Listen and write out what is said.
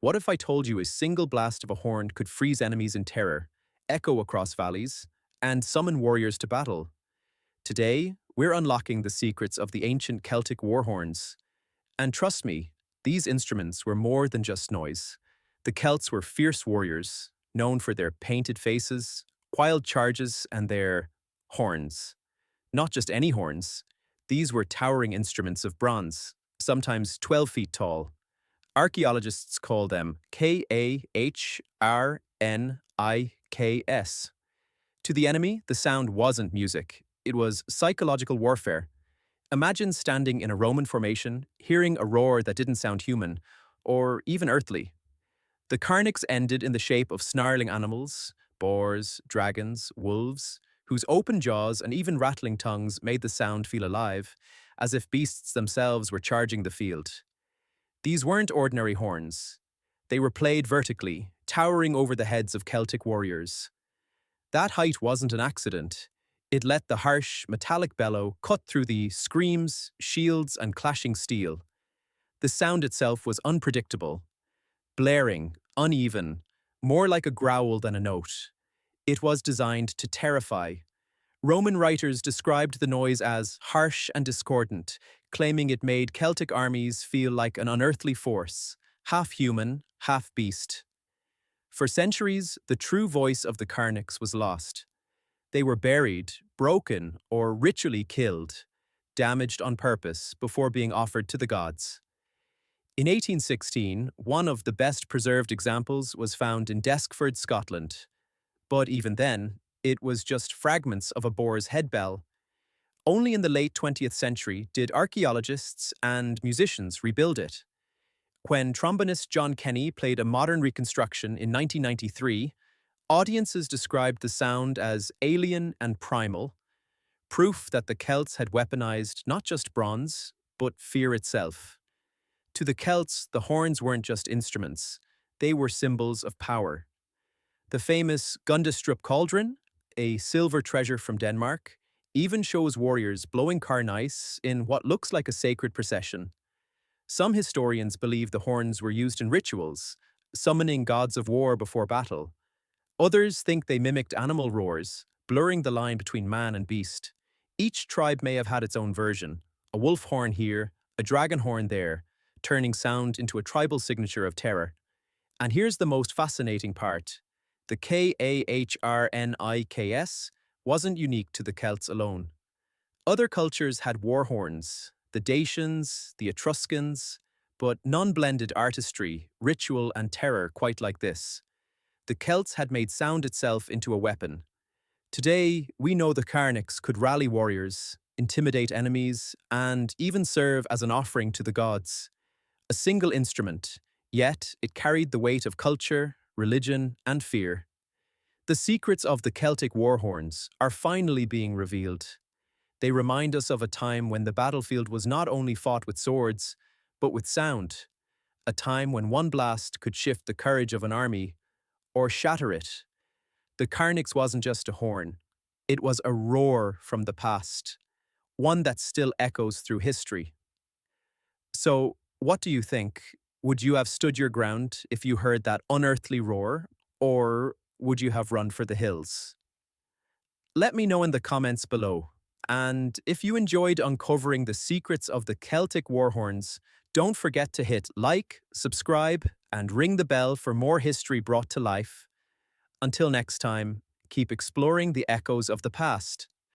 What if I told you a single blast of a horn could freeze enemies in terror, echo across valleys, and summon warriors to battle? Today, we're unlocking the secrets of the ancient Celtic war horns. And trust me, these instruments were more than just noise. The Celts were fierce warriors, known for their painted faces, wild charges, and their horns. Not just any horns. These were towering instruments of bronze, sometimes 12 feet tall. Archaeologists call them Kahrniks. To the enemy, the sound wasn't music. It was psychological warfare. Imagine standing in a Roman formation, hearing a roar that didn't sound human, or even earthly. The Carnyx ended in the shape of snarling animals, boars, dragons, wolves, whose open jaws and even rattling tongues made the sound feel alive, as if beasts themselves were charging the field. These weren't ordinary horns. They were played vertically, towering over the heads of Celtic warriors. That height wasn't an accident. It let the harsh, metallic bellow cut through the screams, shields, and clashing steel. The sound itself was unpredictable, blaring, uneven, more like a growl than a note. It was designed to terrify. Roman writers described the noise as harsh and discordant, claiming it made Celtic armies feel like an unearthly force, half human, half beast. For centuries, the true voice of the Carnyx was lost. They were buried, broken, or ritually killed, damaged on purpose before being offered to the gods. In 1816, one of the best preserved examples was found in Deskford, Scotland. But even then, it was just fragments of a boar's head bell. Only in the late 20th century did archaeologists and musicians rebuild it. When trombonist John Kenny played a modern reconstruction in 1993, audiences described the sound as alien and primal, proof that the Celts had weaponized not just bronze, but fear itself. To the Celts, the horns weren't just instruments, they were symbols of power. The famous Gundestrup Cauldron, a silver treasure from Denmark, even shows warriors blowing carnyce in what looks like a sacred procession. Some historians believe the horns were used in rituals, summoning gods of war before battle. Others think they mimicked animal roars, blurring the line between man and beast. Each tribe may have had its own version, a wolf horn here, a dragon horn there, turning sound into a tribal signature of terror. And here's the most fascinating part. The Kahrniks wasn't unique to the Celts alone. Other cultures had war horns, the Dacians, the Etruscans, but none blended artistry, ritual, and terror quite like this. The Celts had made sound itself into a weapon. Today, we know the Carnyx could rally warriors, intimidate enemies, and even serve as an offering to the gods. A single instrument, yet it carried the weight of culture, religion, and fear. The secrets of the Celtic war horns are finally being revealed. They remind us of a time when the battlefield was not only fought with swords, but with sound. A time when one blast could shift the courage of an army, or shatter it. The Carnyx wasn't just a horn. It was a roar from the past, one that still echoes through history. So, what do you think? Would you have stood your ground if you heard that unearthly roar, or would you have run for the hills? Let me know in the comments below. And if you enjoyed uncovering the secrets of the Celtic war horns, don't forget to hit like, subscribe, and ring the bell for more history brought to life. Until next time, keep exploring the echoes of the past.